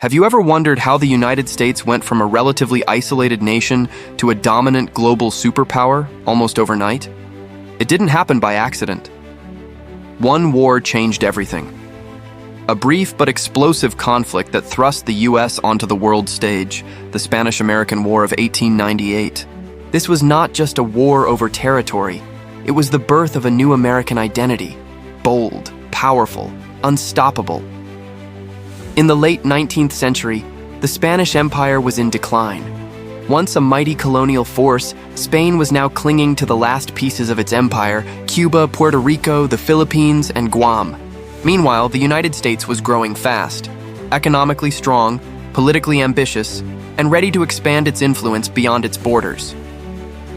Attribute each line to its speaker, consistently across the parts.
Speaker 1: Have you ever wondered how the United States went from a relatively isolated nation to a dominant global superpower almost overnight? It didn't happen by accident. One war changed everything. A brief but explosive conflict that thrust the U.S. onto the world stage, the Spanish-American War of 1898. This was not just a war over territory. It was the birth of a new American identity, bold, powerful, unstoppable. In the late 19th century, the Spanish Empire was in decline. Once a mighty colonial force, Spain was now clinging to the last pieces of its empire: Cuba, Puerto Rico, the Philippines, and Guam. Meanwhile, the United States was growing fast, economically strong, politically ambitious, and ready to expand its influence beyond its borders.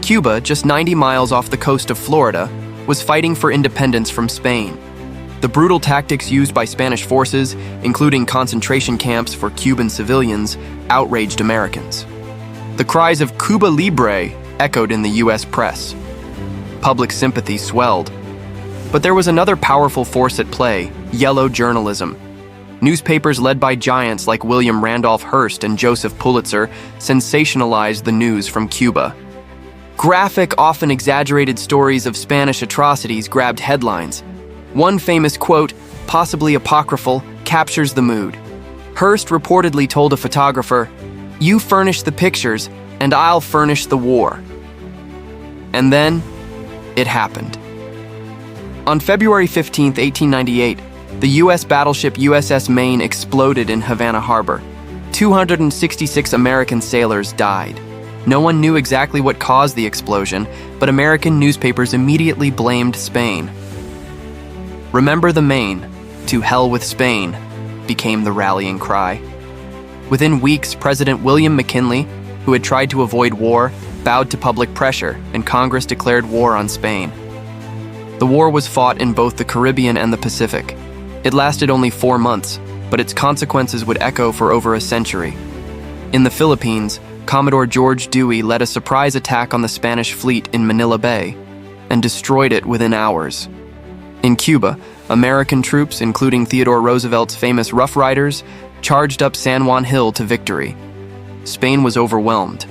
Speaker 1: Cuba, just 90 miles off the coast of Florida, was fighting for independence from Spain. The brutal tactics used by Spanish forces, including concentration camps for Cuban civilians, outraged Americans. The cries of "Cuba Libre" echoed in the U.S. press. Public sympathy swelled. But there was another powerful force at play: yellow journalism. Newspapers led by giants like William Randolph Hearst and Joseph Pulitzer sensationalized the news from Cuba. Graphic, often exaggerated stories of Spanish atrocities grabbed headlines. One famous quote, possibly apocryphal, captures the mood. Hearst reportedly told a photographer, "You furnish the pictures, and I'll furnish the war." And then, it happened. On February 15, 1898, the U.S. battleship USS Maine exploded in Havana Harbor. 266 American sailors died. No one knew exactly what caused the explosion, but American newspapers immediately blamed Spain. "Remember the Maine, to hell with Spain," became the rallying cry. Within weeks, President William McKinley, who had tried to avoid war, bowed to public pressure, and Congress declared war on Spain. The war was fought in both the Caribbean and the Pacific. It lasted only 4 months, but its consequences would echo for over a century. In the Philippines, Commodore George Dewey led a surprise attack on the Spanish fleet in Manila Bay and destroyed it within hours. In Cuba, American troops, including Theodore Roosevelt's famous Rough Riders, charged up San Juan Hill to victory. Spain was overwhelmed.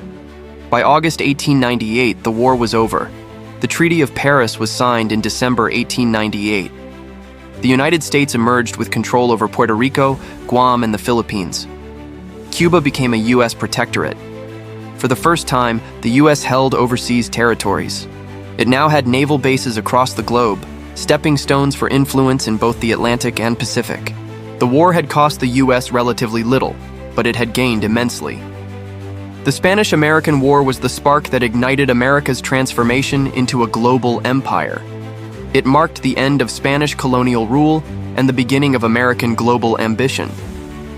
Speaker 1: By August 1898, the war was over. The Treaty of Paris was signed in December 1898. The United States emerged with control over Puerto Rico, Guam, and the Philippines. Cuba became a U.S. protectorate. For the first time, the U.S. held overseas territories. It now had naval bases across the globe, stepping stones for influence in both the Atlantic and Pacific. The war had cost the U.S. relatively little, but it had gained immensely. The Spanish-American War was the spark that ignited America's transformation into a global empire. It marked the end of Spanish colonial rule and the beginning of American global ambition.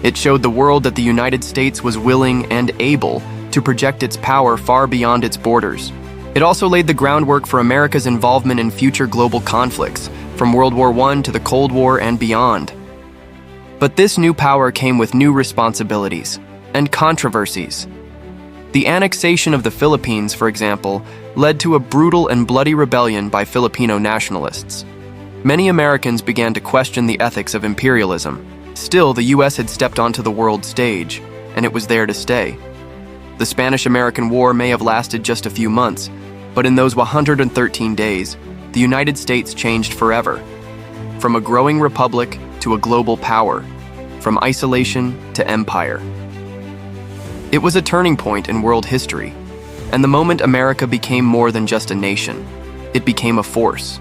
Speaker 1: It showed the world that the United States was willing and able to project its power far beyond its borders. It also laid the groundwork for America's involvement in future global conflicts, from World War I to the Cold War and beyond. But this new power came with new responsibilities and controversies. The annexation of the Philippines, for example, led to a brutal and bloody rebellion by Filipino nationalists. Many Americans began to question the ethics of imperialism. Still, the U.S. had stepped onto the world stage, and it was there to stay. The Spanish-American War may have lasted just a few months, but in those 113 days, the United States changed forever. From a growing republic to a global power, from isolation to empire. It was a turning point in world history, and the moment America became more than just a nation, it became a force.